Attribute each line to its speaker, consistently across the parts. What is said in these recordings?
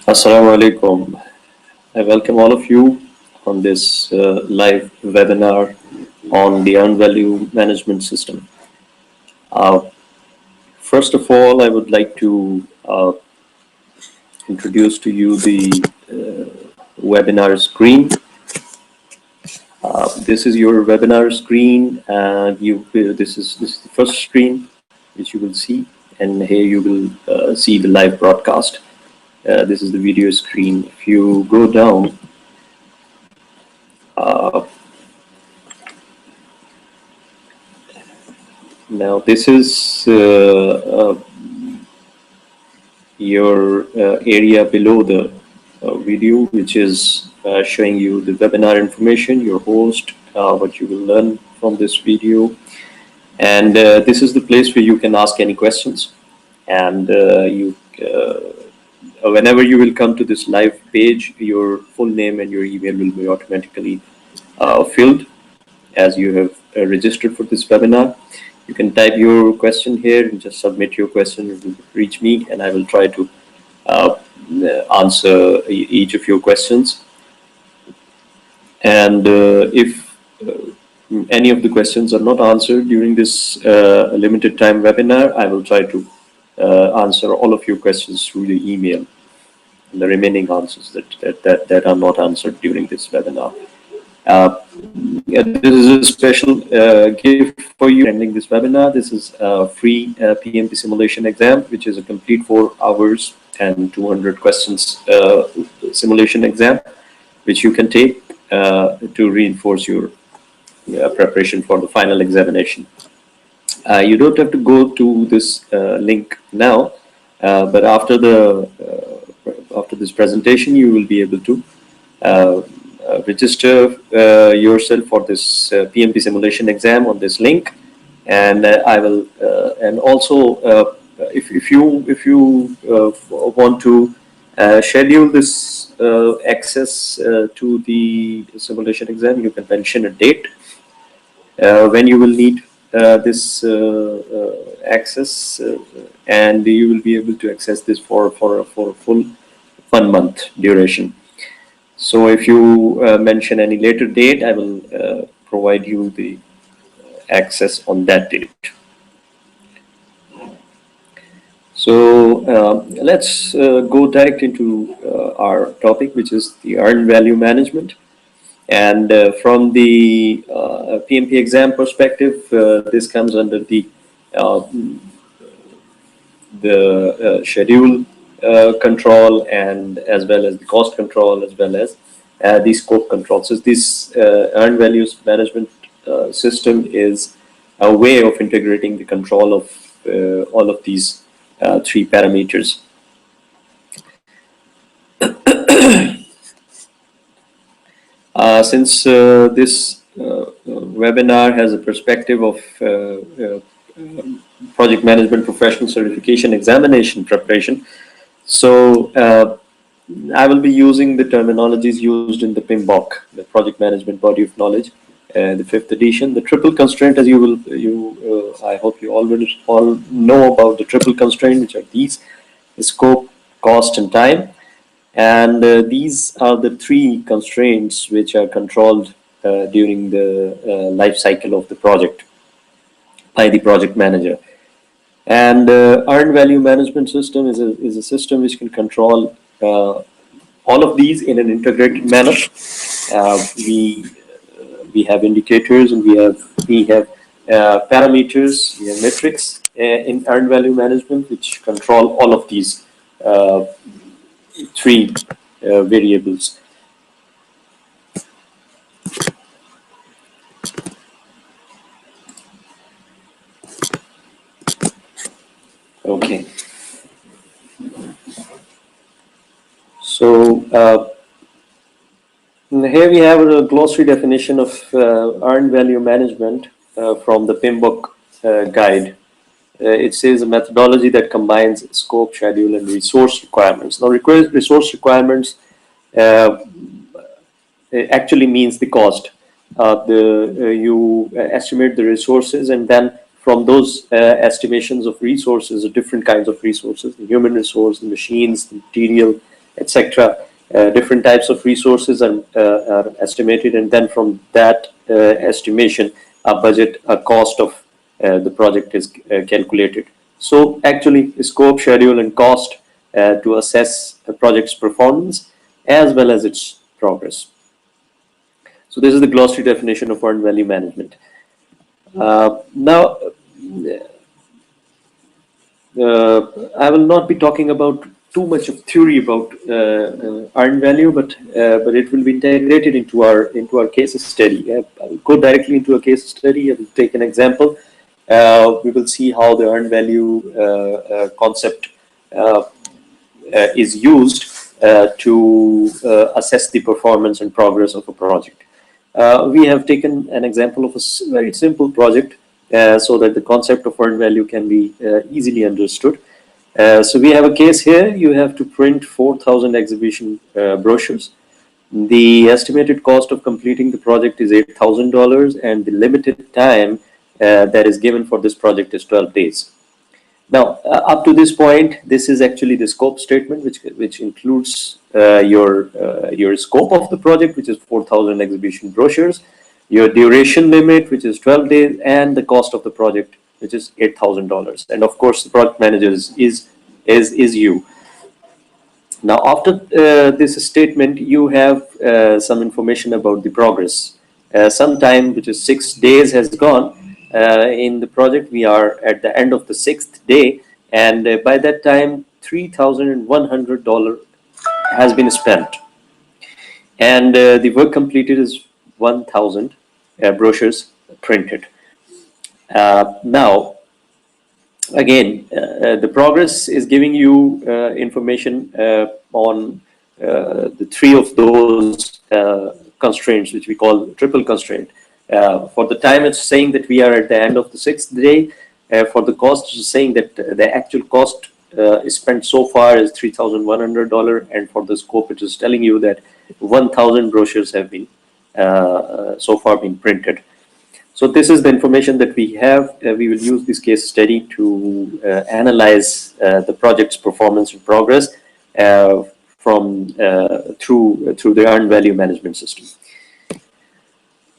Speaker 1: Assalamu alaikum. I welcome all of you on this live webinar on the earned value management system. Uh, First of all, I would like to introduce to you the webinar screen. This is your webinar screen. This is the first screen which you will see, and here you will see the live broadcast. This is the video screen. If you go down, uh, now this is your area below the video, which is showing you the webinar information, your host, what you will learn from this video. And this is the place where you can ask any questions. And whenever you will come to this live page, your full name and your email will be automatically filled as you have registered for this webinar. You can type your question here and just submit your question. It will reach me, and I will try to answer each of your questions. And if any of the questions are not answered during this limited time webinar, I will try to answer all of your questions through the email, and the remaining answers that are not answered during this webinar. This is a special gift for you attending this webinar. This is a free PMP simulation exam, which is a complete 4 hours and 200 questions simulation exam, which you can take to reinforce your preparation for the final examination. You don't have to go to this link now, but after this presentation, you will be able to register yourself for this PMP simulation exam on this link, and I will. And also, if you want to schedule this access to the simulation exam, you can mention a date when you will need this access, and you will be able to access this for a full 1 month duration. So if you mention any later date, I will provide you the access on that date. So let's go direct into our topic, which is the earned value management. And from the PMP exam perspective, this comes under the schedule control, and as well as the cost control, as well as the scope control. So this earned values management system is a way of integrating the control of all of these 3 parameters. Since this webinar has a perspective of project management professional certification examination preparation, so I will be using the terminologies used in the PMBOK, the Project Management Body of Knowledge, the 5th edition. The triple constraint, as I hope you already all know about the triple constraint, which are these: the scope, cost, and time. And these are the 3 constraints which are controlled during the life cycle of the project by the project manager. And earned value management system is a system which can control all of these in an integrated manner. We have indicators, and we have parameters, we have metrics in earned value management which control all of these 3 variables. Okay. So here we have a glossary definition of earned value management from the PMBOK guide. It says a methodology that combines scope, schedule, and resource requirements. Now, resource requirements actually means the cost. You estimate the resources, and then from those estimations of resources, different kinds of resources, the human resource, the machines, the material, etc. Different types of resources are estimated, and then from that estimation, a budget, a cost of the project is calculated. So actually, scope, schedule, and cost to assess a project's performance as well as its progress. So this is the glossary definition of earned value management. Now, I will not be talking about too much of theory about earned value, but it will be integrated into our case study. I will go directly into a case study. I will take an example. We will see how the earned value concept is used to assess the performance and progress of a project. We have taken an example of a very simple project so that the concept of earned value can be easily understood. So we have a case here. You have to print 4,000 exhibition brochures. The estimated cost of completing the project is $8,000, and the limited time that is given for this project is 12 days. Now, up to this point, this is actually the scope statement, which includes your scope of the project, which is 4,000 exhibition brochures, your duration limit, which is 12 days, and the cost of the project, which is $8,000. And of course, the project manager is you. Now, after this statement, you have some information about the progress. Some time, which is 6 days, has gone. In the project, we are at the end of the 6th day, and by that time, $3,100 has been spent, and the work completed is 1,000 brochures printed. Now, again, the progress is giving you information on the three of those constraints, which we call triple constraint. For the time, it's saying that we are at the end of the 6th day. For the cost, it's saying that the actual cost spent so far is $3,100, and for the scope, it is telling you that 1,000 brochures have been so far been printed. So this is the information that we have. We will use this case study to analyze the project's performance and progress from through the earned value management system.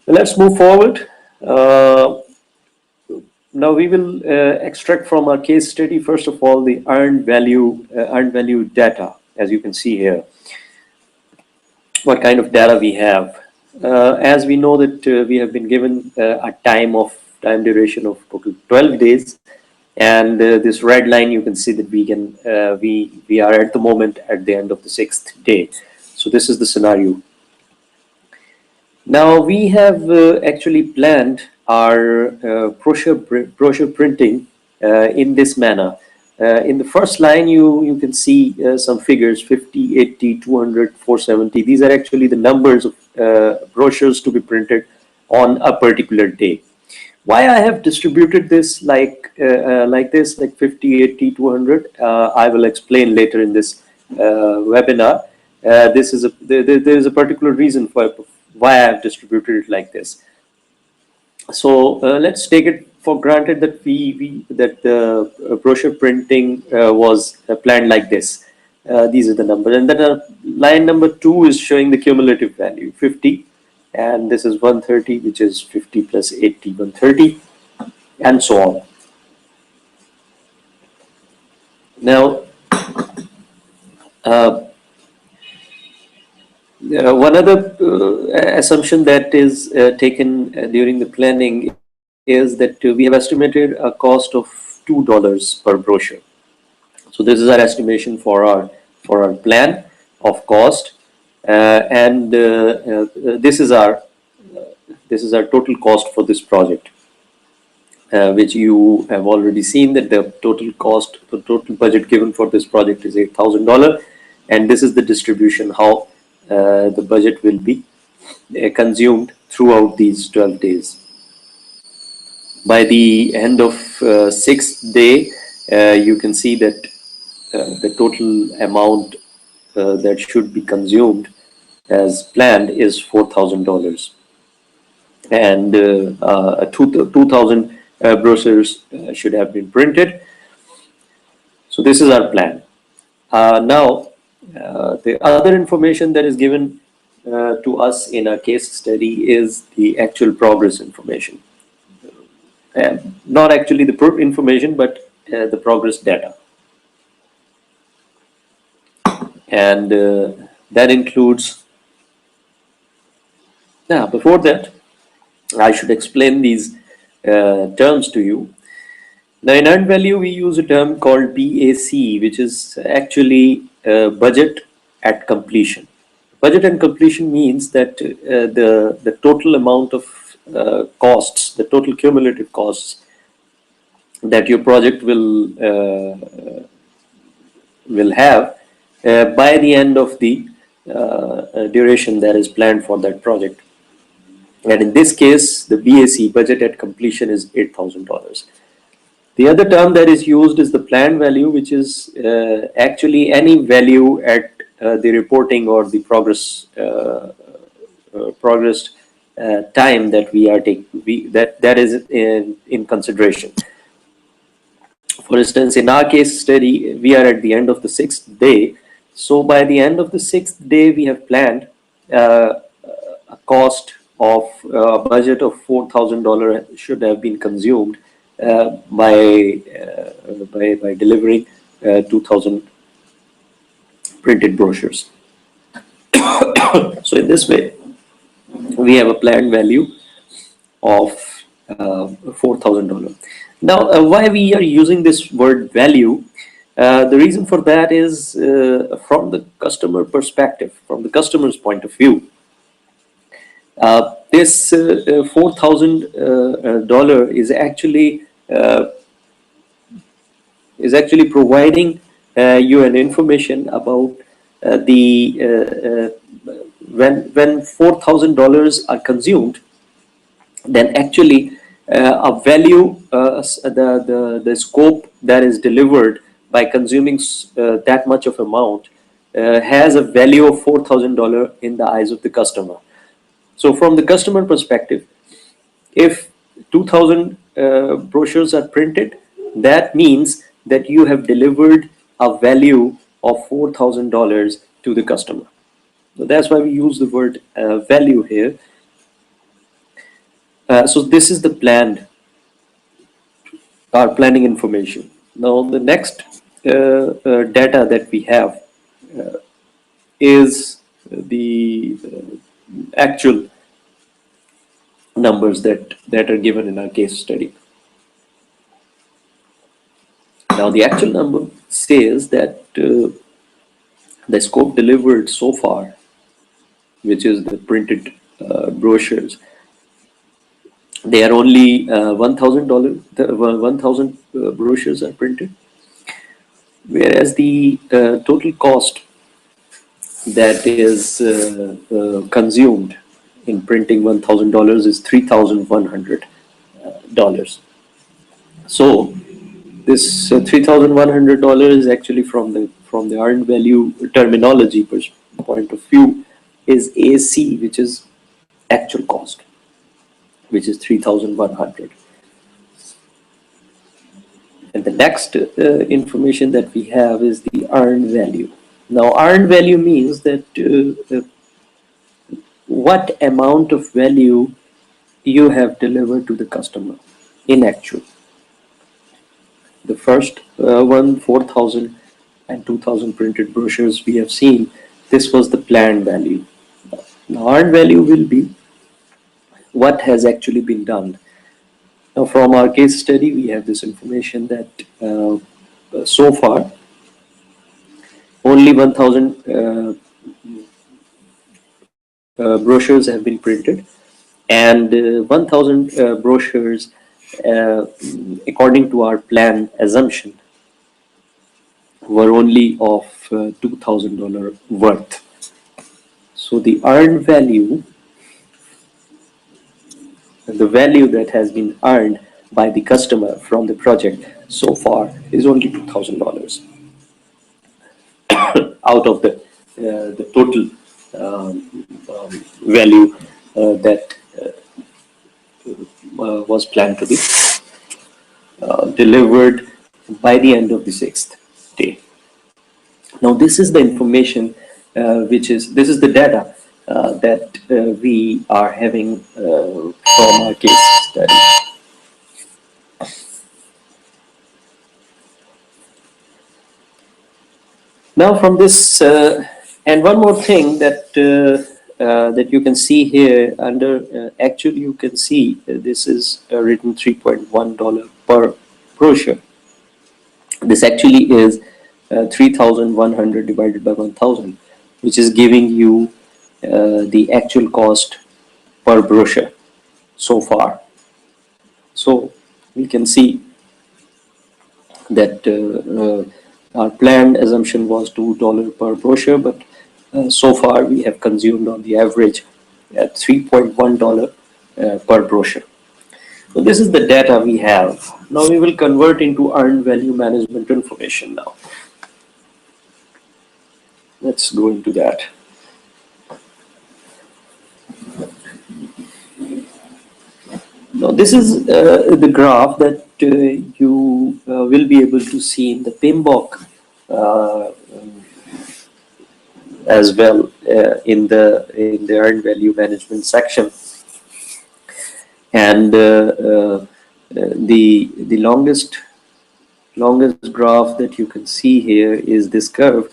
Speaker 1: Let's move forward. Now we will extract from our case study, first of all, the earned value data, as you can see here. What kind of data we have? As we know that we have been given a time duration of total 12 days, and this red line, you can see that we are at the moment at the end of the 6th day. So this is the scenario. Now we have actually planned our brochure printing in this manner. In the first line, you can see some figures: 50, 80, 200, 470. These are actually the numbers of brochures to be printed on a particular day. Why I have distributed this like this, like 50, 80, 200, I will explain later in this webinar. There is a particular reason for why I have distributed it like this. So let's take it for granted that the brochure printing was planned like this. These are the numbers, and then line number 2 is showing the cumulative value, 50, and this is 130, which is 50 plus 80, 130, and so on. Now, one other assumption that is taken during the planning is that we have estimated a cost of $2 per brochure. So this is our estimation for our plan of cost, and this is our total cost for this project, which you have already seen that the total cost, the total budget given for this project is $8,000, and this is the distribution how the budget will be consumed throughout these 12 days. By the end of 6th day, you can see that the total amount that should be consumed as planned is $4,000, and 2,000 brochures should have been printed. So this is our plan. Now, The other information that is given to us in a case study is the actual progress information. Not actually the information, but the progress data. And that includes, now before that, I should explain these terms to you. Now in earned value, we use a term called BAC, which is actually budget at completion. Budget and completion means that the total amount of costs, the total cumulative costs that your project will have by the end of the duration that is planned for that project. And in this case, the BAC, budget at completion, is $8,000. The other term that is used is the planned value, which is actually any value at the reporting or the progress time that we are taking, that is in consideration. For instance, in our case study, we are at the end of the 6th day. So by the end of the 6th day, we have planned a cost of a budget of $4,000 should have been consumed by delivering 2,000 printed brochures. So in this way, we have a planned value of $4,000. Now, why we are using this word value? The reason for that is from the customer perspective, from the customer's point of view. This $4,000 is actually providing you an information about when $4,000 are consumed, then actually a value, the scope that is delivered by consuming that much of amount has a value of $4,000 in the eyes of the customer. So from the customer perspective, if 2,000 brochures are printed, that means that you have delivered a value of $4,000 to the customer. So that's why we use the word value here. So this is the our planning information. Now the next data that we have is the actual numbers that are given in our case study. Now the actual number says that the scope delivered so far, which is the printed brochures, they are only $1,000. 1,000 brochures are printed, whereas the total cost that is consumed in printing $1,000 is $3,100. So this $3,100 is actually from the earned value terminology point of view is AC, which is actual cost, which is 3,100. And the next information that we have is the earned value. Now earned value means that what amount of value you have delivered to the customer in actual. The first 4,000 and 2,000 printed brochures we have seen, this was the planned value. Now earned value will be what has actually been done. Now from our case study, we have this information that so far only 1,000 brochures have been printed, and 1,000 brochures according to our plan assumption were only of $2,000 worth. So the earned value, the value that has been earned by the customer from the project so far is only $2,000 out of the total value that was planned to be delivered by the end of the 6th day. Now this is the information, this is the data that we are having from our case study. Now from this, and one more thing that you can see here under actually you can see this is written $3.1 per brochure. This actually is 3,100 divided by 1,000, which is giving you the actual cost per brochure so far. So we can see that our planned assumption was $2 per brochure, but so far we have consumed on the average at $3.1 per brochure. So this is the data we have. Now we will convert into earned value management information now. Let's go into that. Now this is the graph that you will be able to see in the PMBOK as well in the earned value management section. And the longest graph that you can see here is this curve,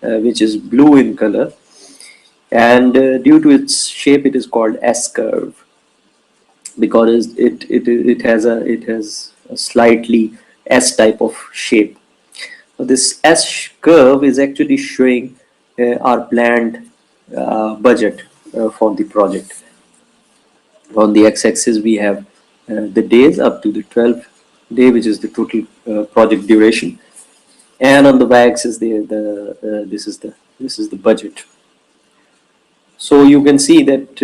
Speaker 1: which is blue in color, and due to its shape it is called S curve, because it has a slightly S type of shape. So this S curve is actually showing our planned budget for the project. On the x-axis we have the days up to the 12th day, which is the total project duration, and on the y-axis this is the budget. So you can see that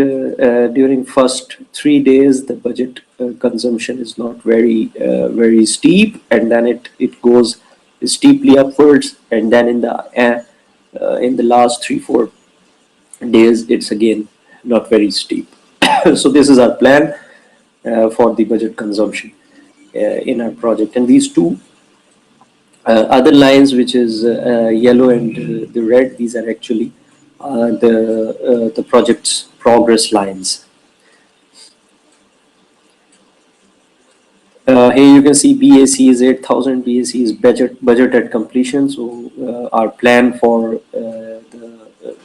Speaker 1: during first 3 days the budget consumption is not very steep, and then it goes steeply upwards, and then in the last 3-4 days it's again not very steep. So this is our plan for the budget consumption in our project, and these two other lines, which is yellow and the red, these are actually the project's progress lines. Here you can see BAC is 8,000. BAC is budget at completion. So our plan for the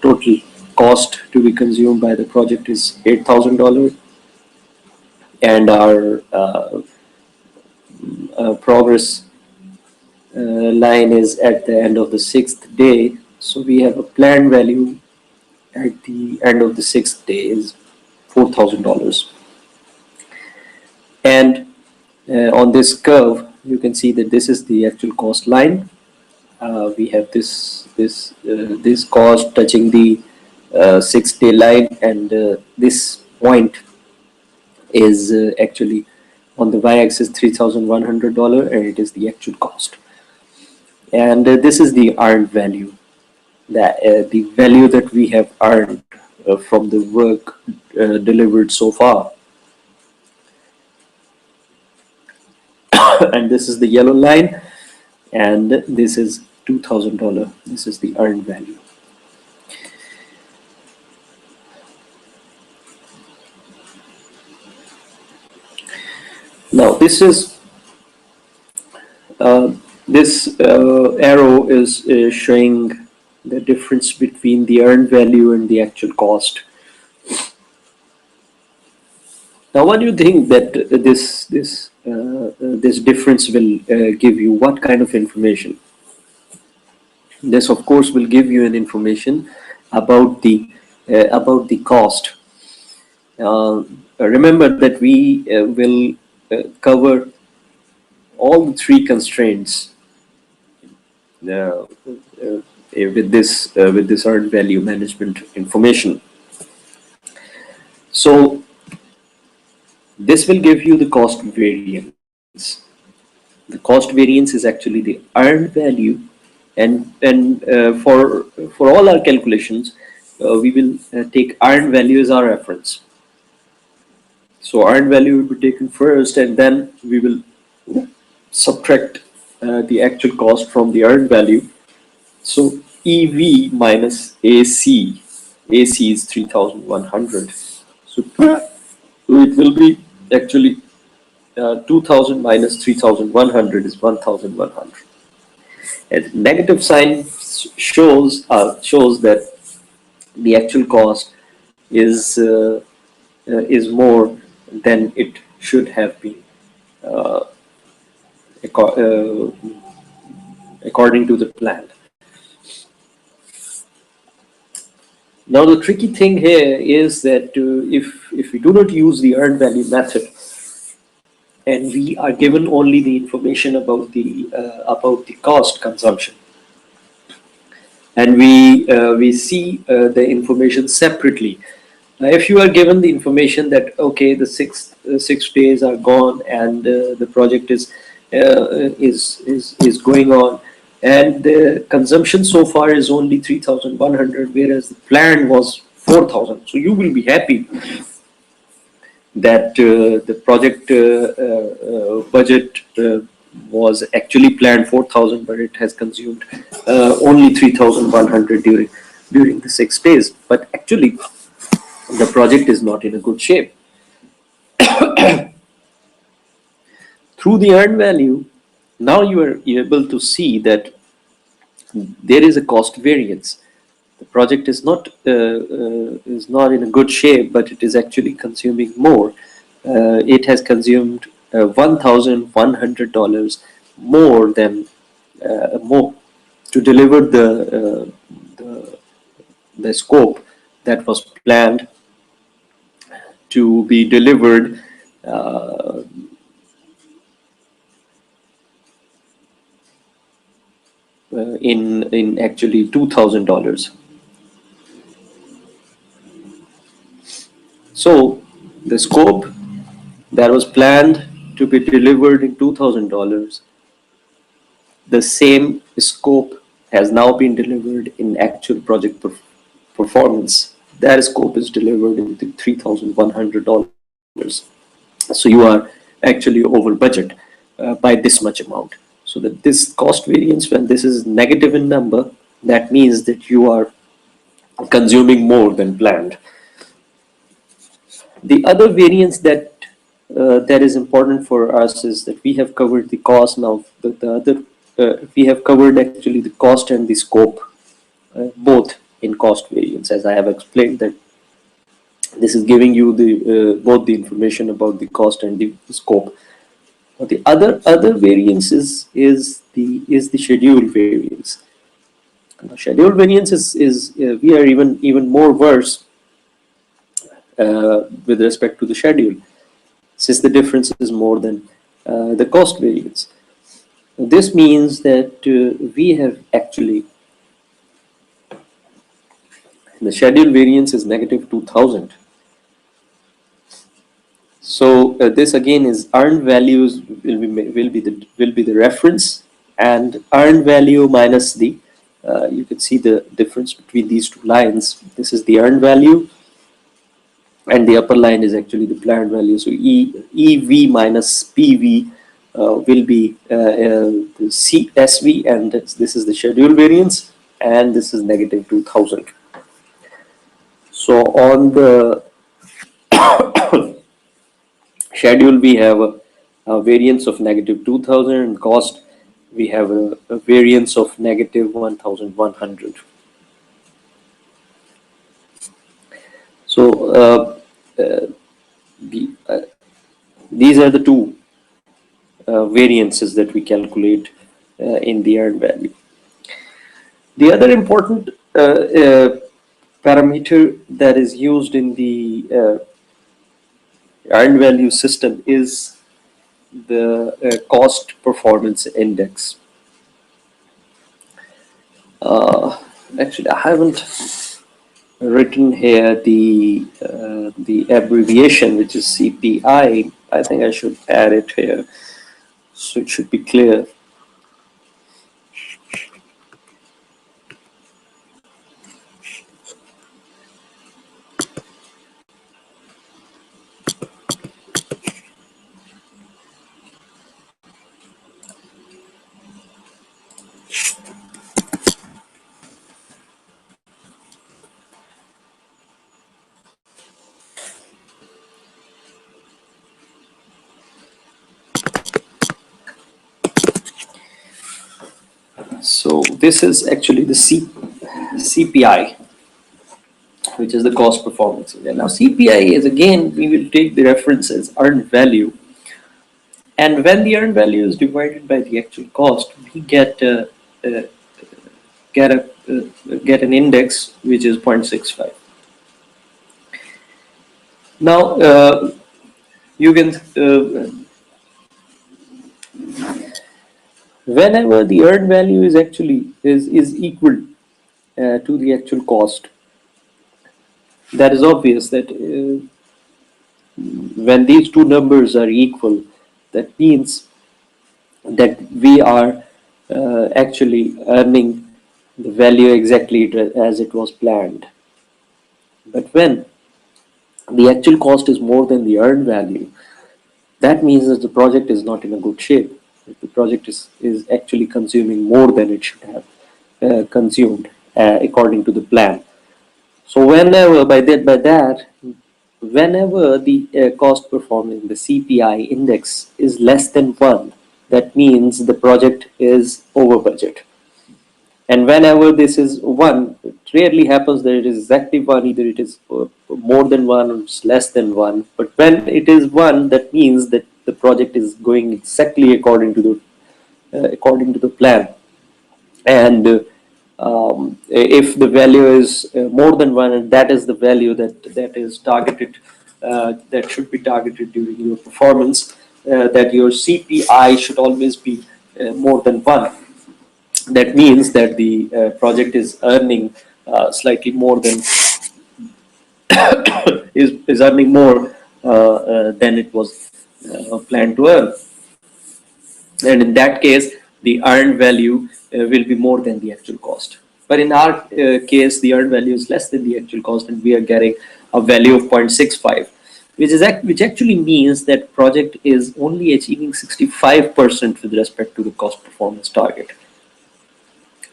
Speaker 1: total cost to be consumed by the project is $8,000, and our progress line is at the end of the 6th day. So we have a planned value at the end of the 6th day is $4,000. And on this curve, you can see that this is the actual cost line. We have this cost touching the 6-day line, and this point is actually on the y-axis $3,100, and it is the actual cost. And this is the earned value, that the value that we have earned from the work delivered so far. And this is the yellow line, and this is $2,000. This is the earned value. Now this is this arrow is showing the difference between the earned value and the actual cost. Now, what do you think that this difference will give you? What kind of information? This, of course, will give you an information about the cost. Remember that we will cover all the 3 constraints with this earned value management information. So this will give you the cost variance. The cost variance is actually the earned value, and for all our calculations, we will take earned value as our reference. So earned value will be taken first, and then we will subtract the actual cost from the earned value. So EV minus AC. AC is 3,100. So it will be actually 2,000 minus 3,100 is 1,100. And negative sign shows that the actual cost is more than it should have been, uh, according to the plan. Now the tricky thing here is that if we do not use the earned value method, and we are given only the information about the cost consumption, and we see the information separately. If you are given the information that okay, the 6 days are gone and the project is going on, and the consumption so far is only 3,100, whereas the plan was 4,000. So you will be happy that the project budget was actually planned 4,000, but it has consumed only 3,100 during the 6 days. But actually, the project is not in a good shape. Through the earned value, now you are able to see that there is a cost variance. The project is not in a good shape, but it is actually consuming more. It has consumed $1,100 more than more to deliver the scope that was planned to be delivered uh, in actually $2,000. So the scope that was planned to be delivered in $2,000, the same scope has now been delivered in actual project performance. That scope is delivered in $3,100. So you are actually over budget by this much amount. So that this cost variance, when this is negative in number, that means that you are consuming more than planned. The other variance that is important for us is that we have covered the cost. Now the other we have covered actually the cost and the scope, both in cost variance, as I have explained that this is giving you the both the information about the cost and the scope. The other variance is the schedule variance. Now, schedule variance is we are even more worse with respect to the schedule, since the difference is more than the cost variance. This means that we have actually, the schedule variance is negative 2,000. So this again is earned values will be the reference, and earned value minus the you can see the difference between these two lines. This is the earned value, and the upper line is actually the planned value. So EV minus PV will be the CSV, and this is the schedule variance, and this is negative 2,000. So on the schedule we have a variance of negative 2,000, and cost we have a variance of negative 1,100. So the, these are the two variances that we calculate in the earned value. The other important parameter that is used in the earned value system is the cost performance index. Actually, I haven't written here the abbreviation, which is CPI. I think I should add it here, so it should be clear. So this is actually the CPI, which is the cost performance index. Now CPI is, again, we will take the reference as earned value, and when the earned value is divided by the actual cost, we uh, get a get an index which is 0.65. Now you can whenever the earned value is actually is equal to the actual cost, that is obvious that when these two numbers are equal, that means that we are actually earning the value exactly as it was planned. But when the actual cost is more than the earned value, that means that the project is not in a good shape. The project is actually consuming more than it should have consumed according to the plan. So whenever whenever the cost performance, the CPI index is less than 1, that means the project is over budget. And whenever this is 1, it rarely happens that it is exactly 1, either it is more than 1 or it's less than 1. But when it is 1, that means that the project is going exactly according to the plan. And if the value is more than 1, and that is the value that is targeted, that should be targeted during your performance, that your CPI should always be more than 1. That means that the project is earning slightly more than is earning more than it was planned to earn. And in that case, the earned value will be more than the actual cost. But in our case, the earned value is less than the actual cost, and we are getting a value of 0.65, which actually means that project is only achieving 65% with respect to the cost performance target.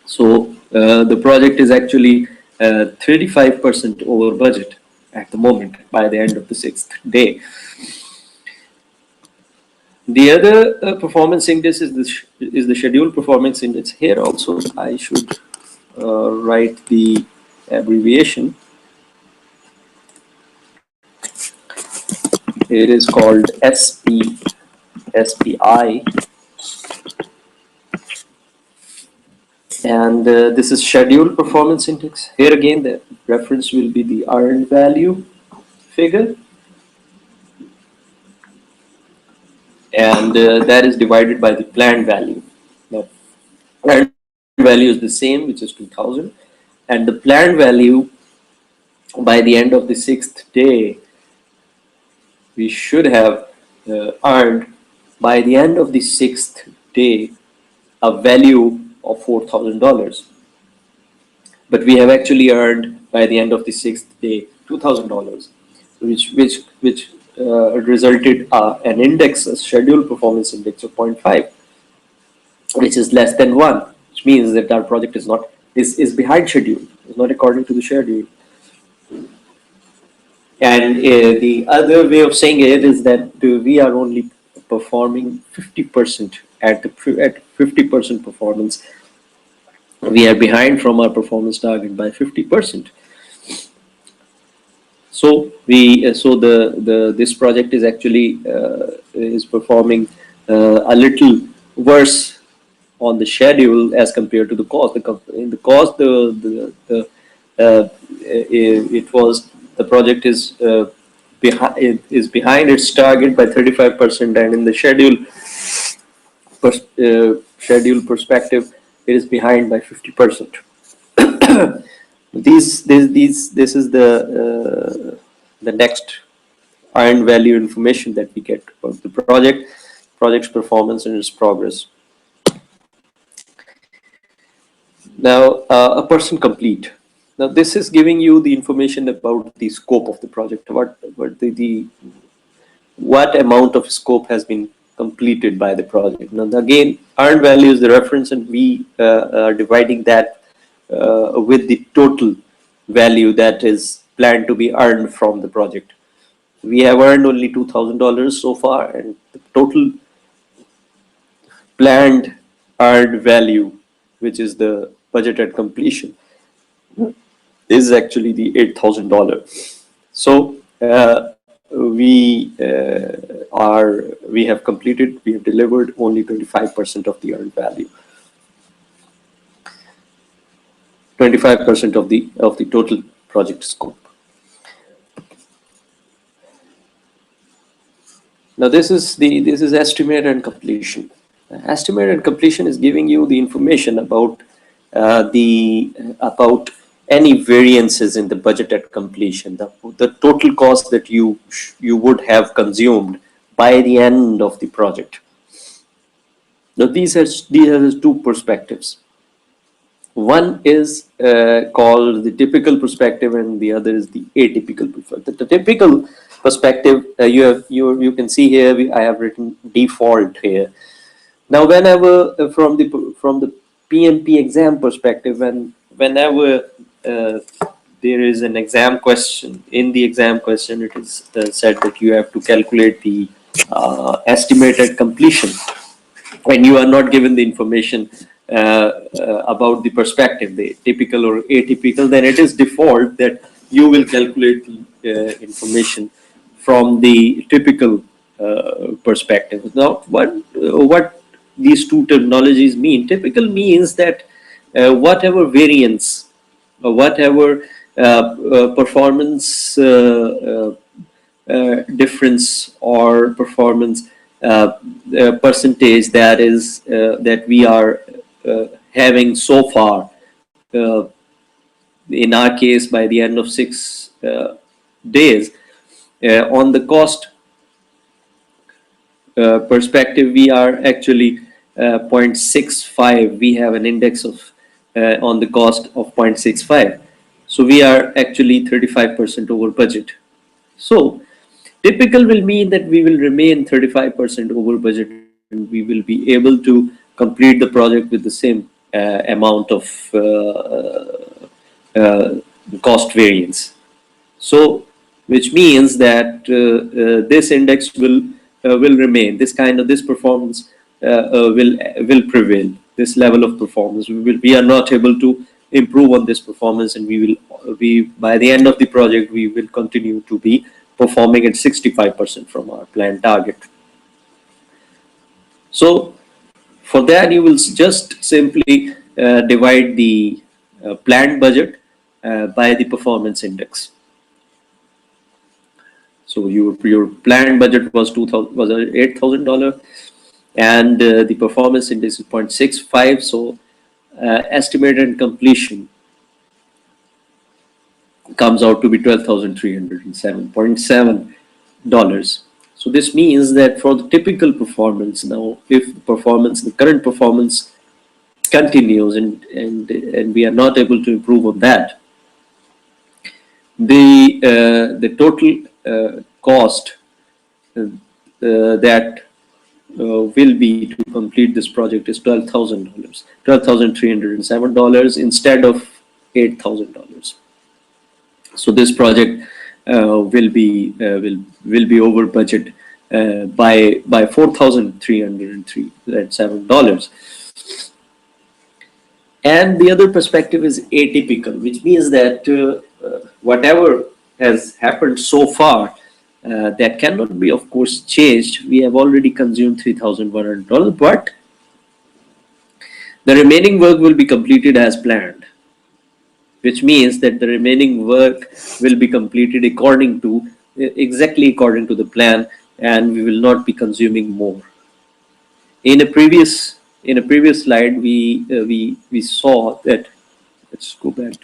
Speaker 1: So the project is actually 35% over budget at the moment by the end of the 6th day. The other performance index is the schedule performance index. Here also I should write the abbreviation. It is called SPI, and this is schedule performance index. Here again, the reference will be the earned value figure, and that is divided by the planned value. Now, planned value is the same, which is 2000, and the planned value by the end of the 6th day, we should have earned by the end of the 6th day a value of $4,000. But we have actually earned by the end of the 6th day $2,000, which resulted an index, a schedule performance index of 0.5, which is less than 1, which means that our project is behind schedule, is not according to the schedule. And the other way of saying it is that we are only performing 50% at 50% performance. We are behind from our performance target by 50%. So this project is actually is performing a little worse on the schedule as compared to the cost. In the cost, it was the project is behind its target by 35%, and in the schedule perspective, it is behind by 50%. This is the next earned value information that we get of the project's performance and its progress. Now, a person complete. Now, this is giving you the information about the scope of the project. What amount of scope has been completed by the project. Now, again, earned value is the reference, and we are dividing that with the total value that is planned to be earned from the project. We have earned only $2,000 so far, and the total planned earned value which is the budget at completion, is actually the $8,000. So we have completed, we have delivered only 25% of the earned value, 25% of the total project scope. Now this is estimate and completion. Estimate and completion is giving you the information about about any variances in the budget at completion, the total cost that you would have consumed by the end of the project. Now these are two perspectives. One is called the typical perspective, and the other is the atypical perspective. The typical perspective, you can see here, I have written default here. Now, whenever from the PMP exam perspective, whenever there is an exam question, in the exam question it is said that you have to calculate the estimated completion, when you are not given the information about the perspective, the typical or atypical, then it is default that you will calculate the information from the typical perspective. Now, what these two terminologies mean? Typical means that whatever variance or whatever performance difference or performance percentage that we are having so far, in our case by the end of 6 days, on the cost perspective, we are actually 0.65. We have an index of on the cost of 0.65. So we are actually 35% over budget. So typical will mean that we will remain 35% over budget, and we will be able to complete the project with the same amount of cost variance. So, which means that this index will remain. This performance will prevail. This level of performance, we are not able to improve on this performance, and by the end of the project we will continue to be performing at 65% from our planned target. So for that, you will just simply divide the planned budget by the performance index. So your planned budget was $8,000, and the performance index is 0.65. So estimated completion comes out to be $12,307.7. So this means that for the typical performance, now if the current performance continues and we are not able to improve on that, the total cost that will be to complete this project is $12,000, $12,307 instead of $8,000. So this project will be over budget by $4,307. And the other perspective is atypical, which means that whatever has happened so far, that cannot be, of course, changed. We have already consumed $3,100, but the remaining work will be completed as planned, which means that the remaining work will be completed exactly according to the plan, and we will not be consuming more. In a previous slide, we saw that. Let's go back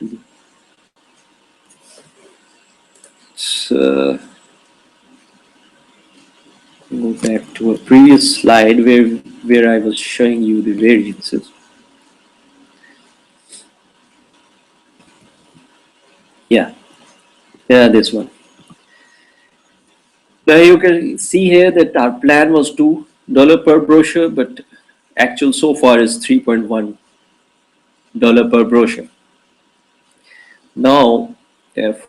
Speaker 1: to a previous slide where I was showing you the variances. Yeah, this one. Now you can see here that our plan was $2 per brochure, but actual so far is $3.1 per brochure. Now,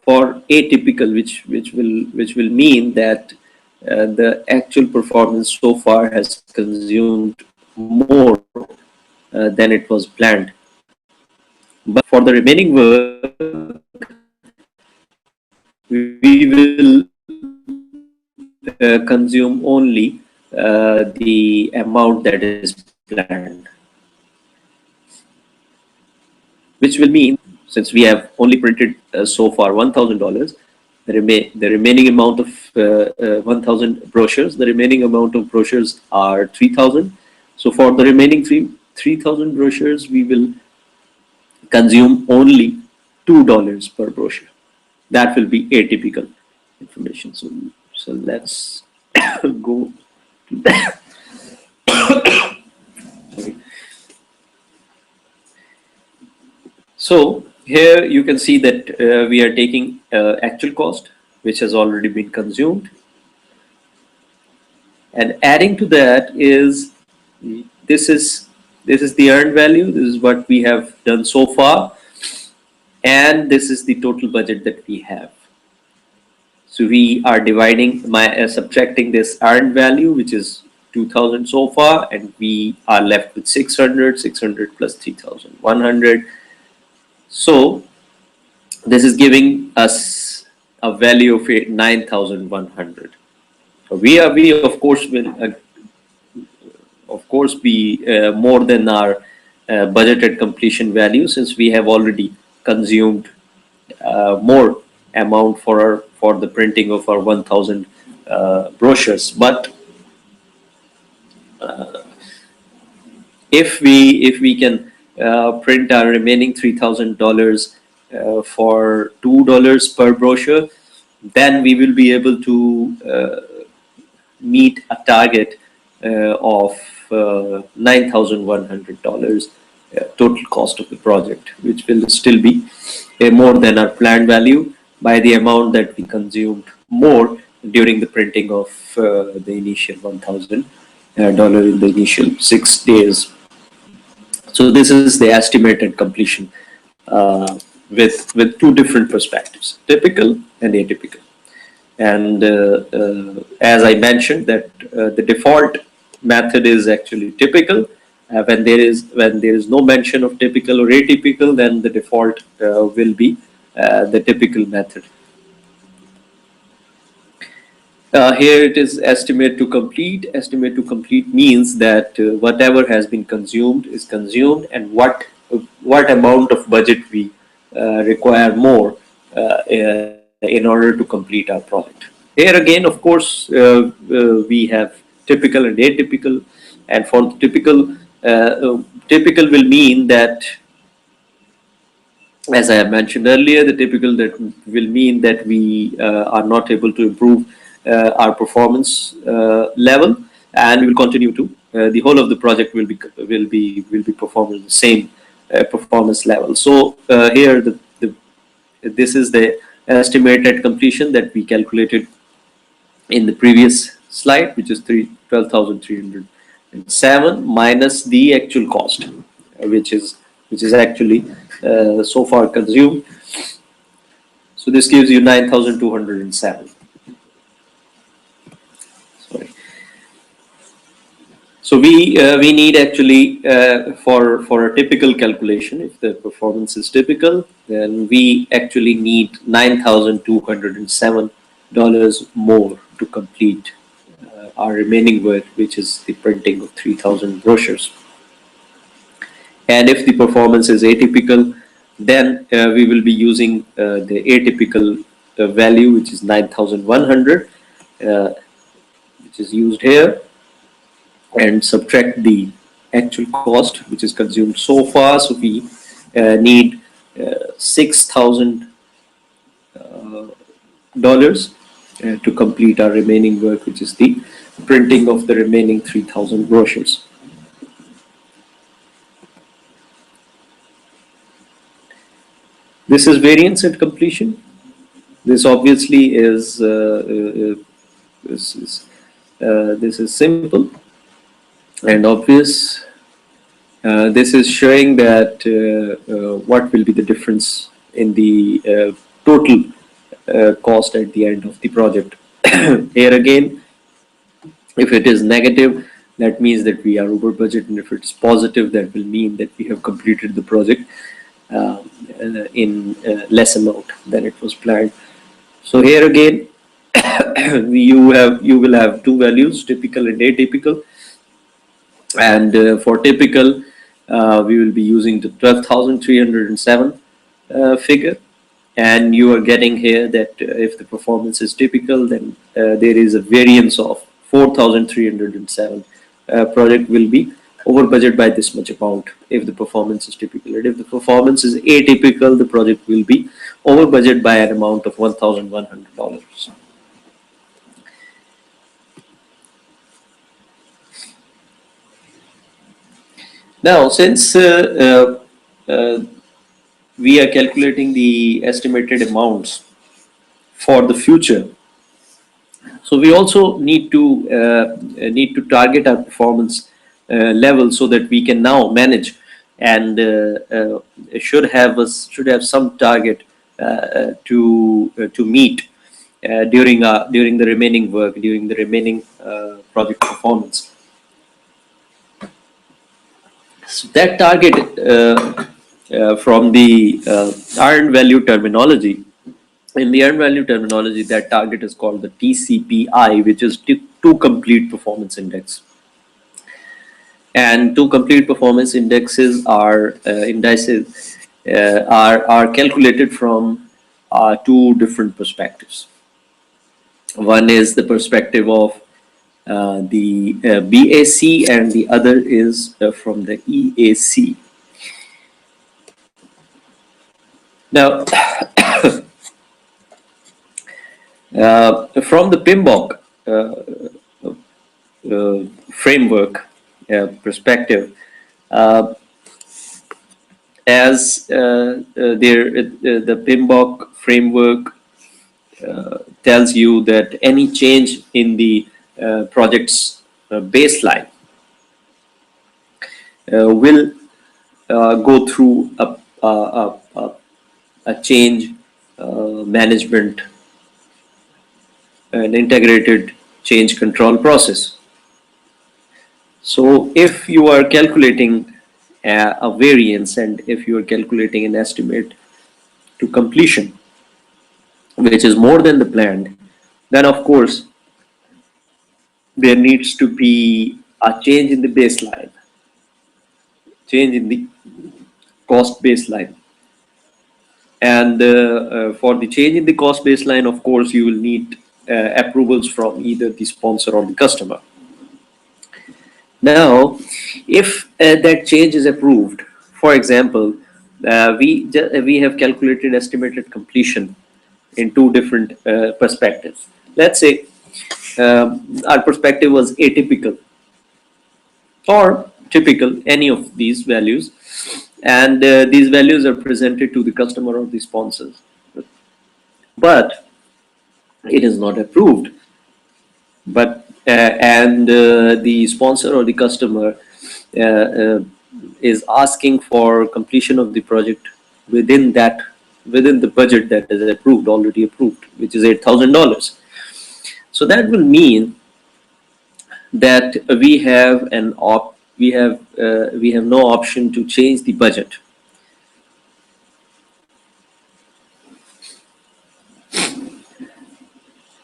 Speaker 1: for atypical, which will mean that the actual performance so far has consumed more than it was planned. But for the remaining work, we will consume only the amount that is planned, which will mean, since we have only printed so far $1,000, the remaining amount of 1,000 brochures, the remaining amount of brochures are 3,000. So for the remaining 3,000 brochures, we will consume only $2 per brochure. That will be atypical information. So let's go to that. So here you can see that we are taking actual cost, which has already been consumed, and adding to that is this is this is the earned value. This is what we have done so far, and this is the total budget that we have. So we are dividing subtracting this earned value, which is 2,000 so far, and we are left with 600 plus 3,100. So this is giving us a value of 9,100. We of course will of course be more than our budgeted completion value, since we have already consumed more amount for the printing of our 1,000 brochures. But if we can print our remaining $3,000 for $2 per brochure, then we will be able to meet a target of $9,100 total cost of the project, which will still be more than our planned value by the amount that we consumed more during the printing of the initial $1,000 in the initial 6 days. So this is the estimated completion with two different perspectives, typical and atypical. And as I mentioned, that the default method is actually typical. When there is no mention of typical or atypical, then the default will be the typical method. Here it is estimate to complete. Estimate to complete means that whatever has been consumed is consumed, and what amount of budget we require more in order to complete our project. Here again, of course, we have typical and atypical, and for the typical will mean that, as I have mentioned earlier, the typical that will mean that we are not able to improve our performance level, and we will continue to the whole of the project will be performed at the same performance level. So here this is the estimated completion that we calculated in the previous slide, which is 12,307 minus the actual cost, which is actually so far consumed. So this gives you 9,207. Sorry. So we need actually for a typical calculation, if the performance is typical, then we actually need $9,207 more to complete our remaining work, which is the printing of 3,000 brochures. And if the performance is atypical, then we will be using the atypical value, which is 9,100, which is used here, and subtract the actual cost, which is consumed so far. So we need $6,000 to complete our remaining work, which is the printing of the remaining 3,000 brochures. This is variance at completion. This obviously is this is simple and obvious. This is showing that what will be the difference in the total cost at the end of the project. Here again, if it is negative, that means that we are over budget, and if it's positive, that will mean that we have completed the project in less amount than it was planned. So here again, you will have two values, typical and atypical. And for typical, we will be using the 12,307 figure. And you are getting here that if the performance is typical, then there is a variance of 4,307. Project will be over budget by this much amount if the performance is typical. And if the performance is atypical, the project will be over budget by an amount of $1,100. Now, since we are calculating the estimated amounts for the future, so we also need to target our performance level so that we can now manage and should have some target to meet during the remaining work, during the remaining project performance. So that target from the earned value terminology. In the earned value terminology, that target is called the TCPI, which is two complete performance index. And two complete performance indexes are indices are calculated from two different perspectives. One is the perspective of the BAC, and the other is from the EAC. Now, from the PMBOK framework perspective, as the PMBOK framework tells you that any change in the project's baseline will go through a change management, an integrated change control process. So if you are calculating a variance, and if you are calculating an estimate to completion, which is more than the planned, then of course there needs to be a change in the baseline, change in the cost baseline. And for the change in the cost baseline, of course, you will need approvals from either the sponsor or the customer. Now, if that change is approved, for example, we have calculated estimated completion in two different perspectives. Let's say our perspective was atypical or typical, any of these values, and these values are presented to the customer or the sponsors, but it is not approved. But the sponsor or the customer is asking for completion of the project within the budget that is approved, already approved, which is $8,000. So that will mean that we have no option to change the budget.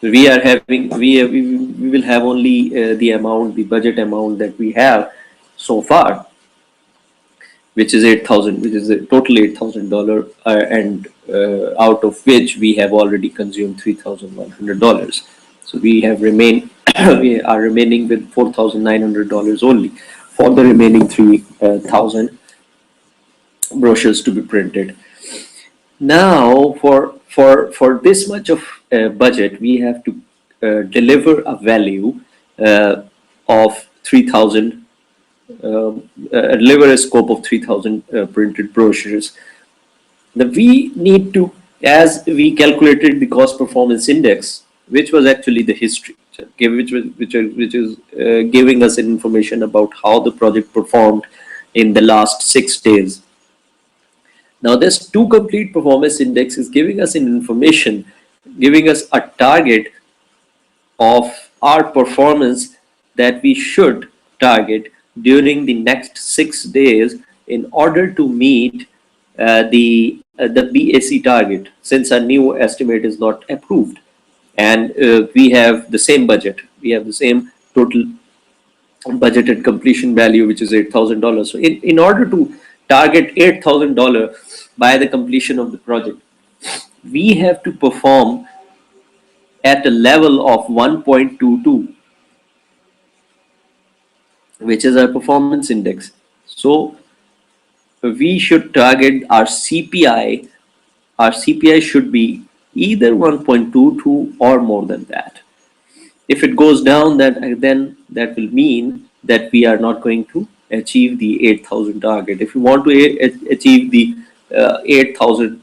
Speaker 1: We will have only the budget amount that we have so far, which is 8,000, which is a total $8,000, and out of which we have already consumed $3,100. So we are remaining with $4,900 only for the remaining 3,000 brochures to be printed. Now, for this much of budget, we have to deliver a value of 3,000. Deliver a scope of 3,000 printed brochures. Now we need to, as we calculated the cost performance index, which was actually the history, which is giving us information about how the project performed in the last 6 days. Now this two complete performance index is giving us an information, giving us a target of our performance that we should target during the next 6 days in order to meet the BAC target, since our new estimate is not approved, and we have the same budget, we have the same total budgeted completion value, which is $8,000. So in order to target $8,000 by the completion of the project, we have to perform at a level of 1.22, which is our performance index. So we should target our CPI. Our CPI should be either 1.22 or more than that. If it goes down, then that will mean that we are not going to achieve the 8,000 target. If you want to achieve the 8,000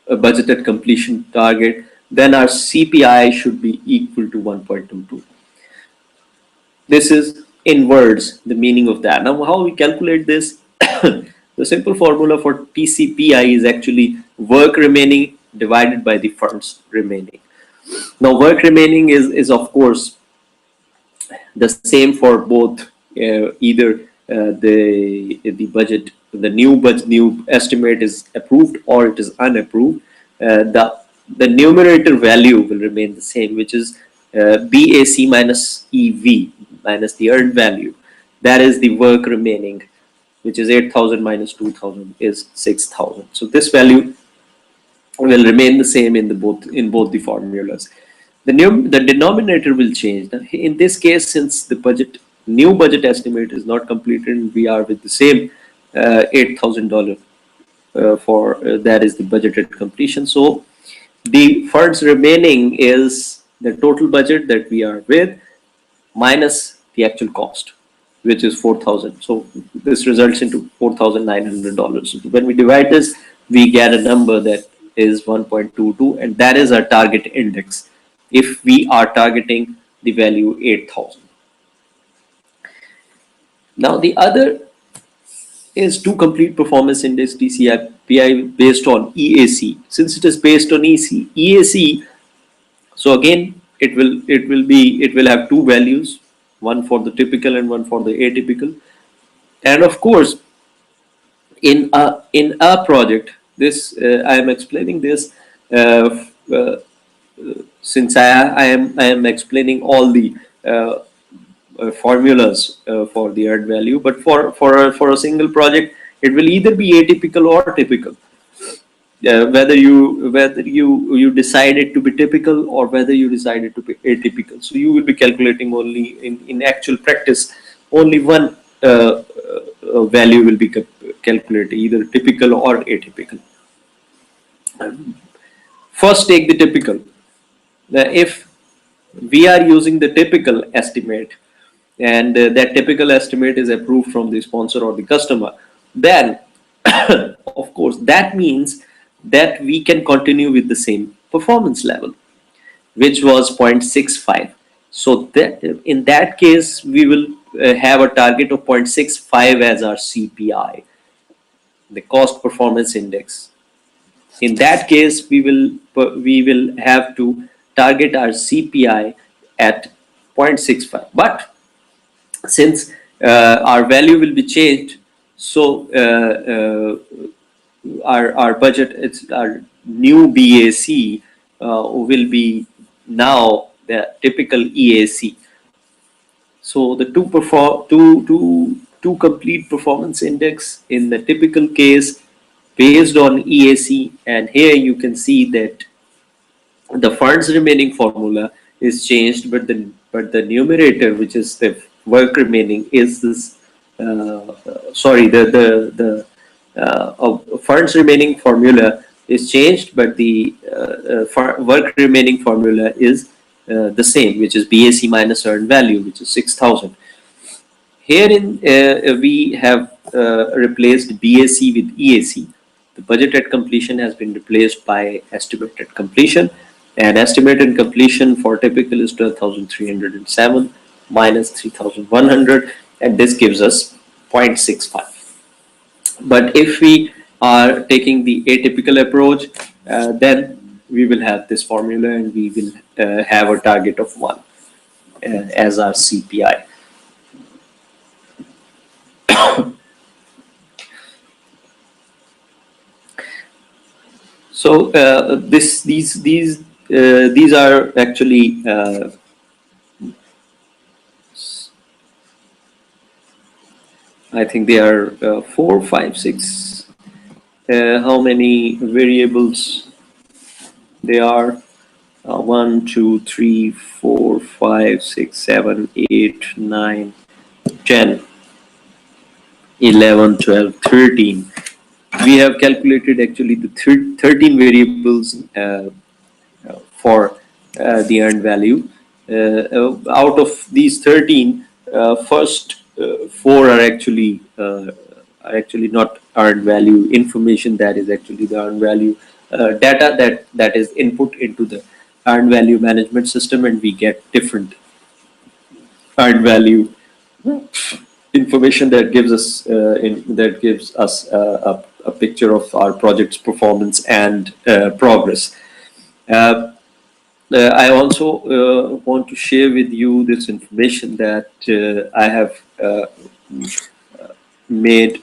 Speaker 1: budgeted completion target, then our CPI should be equal to 1.22. This is in words the meaning of that. Now, how we calculate this? The simple formula for TCPI is actually work remaining divided by the funds remaining. Now, work remaining is of course the same for both either the budget, the new estimate is approved or it is unapproved. The numerator value will remain the same, which is BAC minus EV minus the earned value. That is the work remaining, which is 8,000 minus 2,000 is 6,000. So this value will remain the same in both the formulas. The denominator will change. In this case, since the new budget estimate is not completed, we are with the same $8,000 for that is the budgeted completion. So the funds remaining is the total budget that we are with minus the actual cost, which is 4,000. So this results into $4,900. So when we divide this, we get a number that is 1.22, and that is our target index if we are targeting the value 8,000. Now the other is to complete performance index TCPI based on EAC. Since it is based on EAC, so again it will have two values, one for the typical and one for the atypical. And of course, in a project, this I am explaining this since I am explaining all the formulas for the earned value, but for a single project, it will either be atypical or typical. Whether you decide it to be typical or whether you decide it to be atypical. So you will be calculating only in actual practice, only one value will be calculated, either typical or atypical. First, take the typical. If we are using the typical estimate, and that typical estimate is approved from the sponsor or the customer, then of course that means that we can continue with the same performance level, which was 0.65. So that in that case, we will have a target of 0.65 as our CPI, the cost performance index. In that case, we will have to target our CPI at 0.65. But since our value will be changed, so our budget, it's our new BAC will be now the typical EAC. So the two complete performance index in the typical case based on EAC, and here you can see that the funds remaining formula is changed, but the numerator, which is the work remaining, is this sorry, the funds remaining formula is changed, but the work remaining formula is the same, which is BAC minus earned value, which is 6,000. Herein we have replaced BAC with EAC. The budgeted completion has been replaced by estimated completion, and estimated completion for typical is 12,307 minus 3,100, and this gives us 0.65. But if we are taking the atypical approach, then we will have this formula, and we will have a target of 1 as our CPI. So these are actually I think they are 4, 5, 6. How many variables they are? 1, 2, 3, 4, 5, 6, 7, 8, 9, 10, 11, 12, 13. We have calculated actually the 13 variables for the earned value. Out of these 13, first four are actually not earned value information. That is actually the earned value data that is input into the earned value management system, and we get different earned value information that gives us a picture of our project's performance and progress. I also want to share with you this information that I have made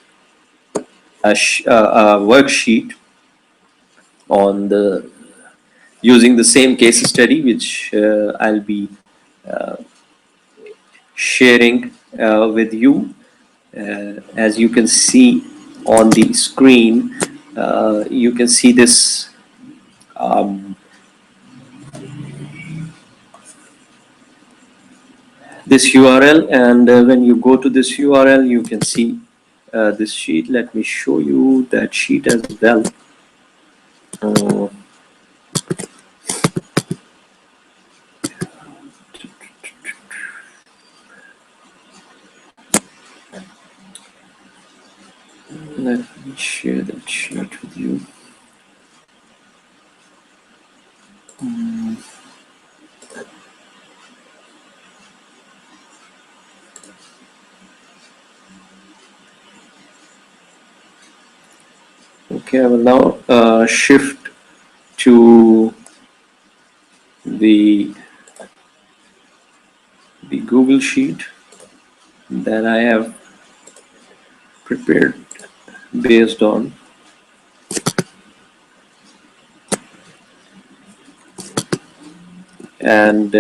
Speaker 1: a worksheet on the using the same case study, which I'll be sharing with you. As you can see on the screen, you can see this URL, and when you go to this URL, you can see this sheet. Let me show you that sheet as well. Uh, Let me share that sheet with you. Okay, I will now shift to the Google sheet that I have prepared based on and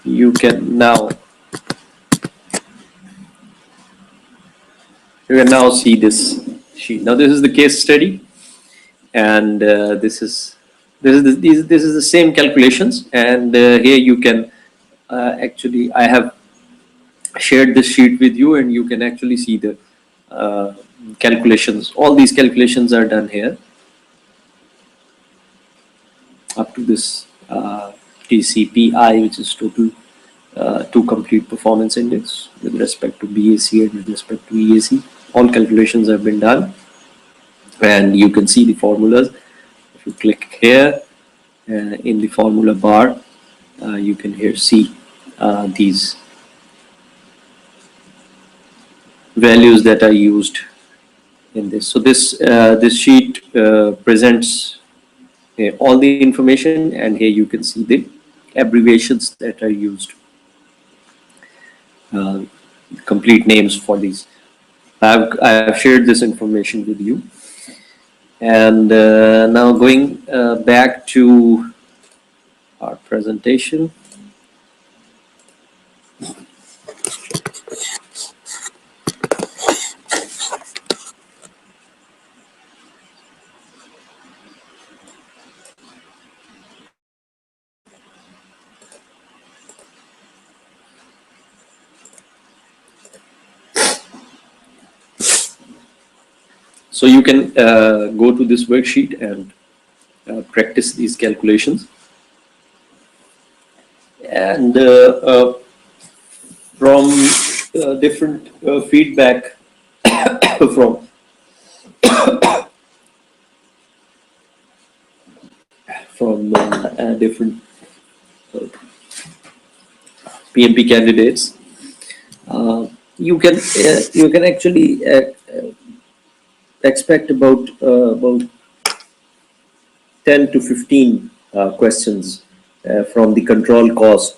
Speaker 1: you can now see this sheet. Now this is the case study, and this is the same calculations, and here you can actually I have shared this sheet with you, and you can actually see the calculations. All these calculations are done here up to this TCPI, which is total to complete performance index with respect to BAC and with respect to EAC. All calculations have been done, and you can see the formulas. If you click here in the formula bar, you can here see these values that are used in this. So this sheet presents all the information, and here you can see the abbreviations that are used, complete names for these. I've shared this information with you, and now going back to our presentation. So you can go to this worksheet and practice these calculations. And from different feedback from different PMP candidates, you can actually expect about 10 to 15 questions from the control cost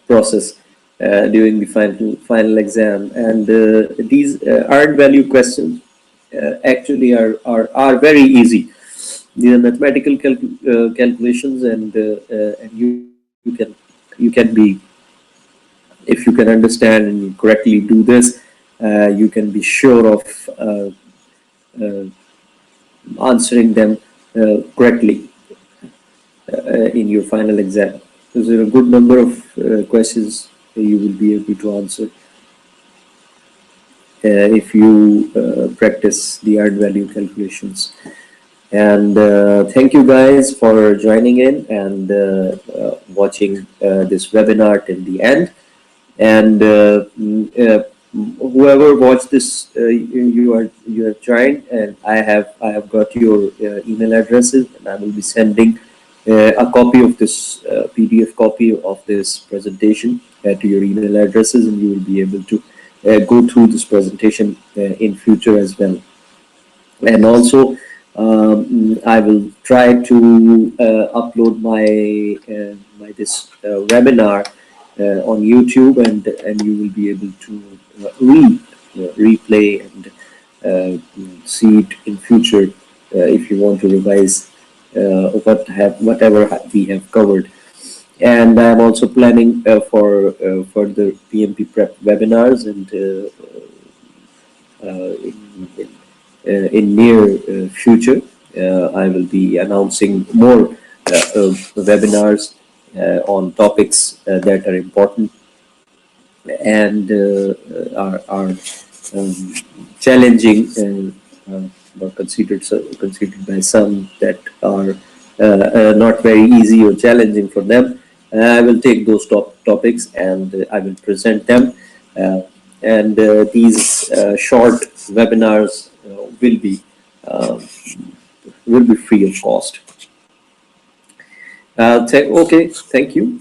Speaker 1: process during the final exam, and these earned value questions actually are very easy. These are mathematical calculations, and you can be, if you can understand and you correctly do this, you can be sure of uh, answering them correctly in your final exam. So there are a good number of questions you will be able to answer if you practice the earned value calculations. And thank you guys for joining in and watching this webinar till the end. And whoever watched this, you have joined, and I have got your email addresses, and I will be sending a copy of this PDF copy of this presentation to your email addresses, and you will be able to go through this presentation in future as well. And also, I will try to upload my this webinar on YouTube, and you will be able to replay and see it in future if you want to revise whatever we have covered. And I'm also planning for further PMP prep webinars, and in near future, I will be announcing more webinars on topics that are important and are challenging, or considered by some that are not very easy or challenging for them. I will take those topics, and I will present them. Uh, and these short webinars uh, will be free of cost. Okay, thank you,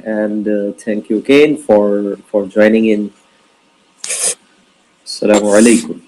Speaker 1: and thank you again for joining in. Assalamu alaikum.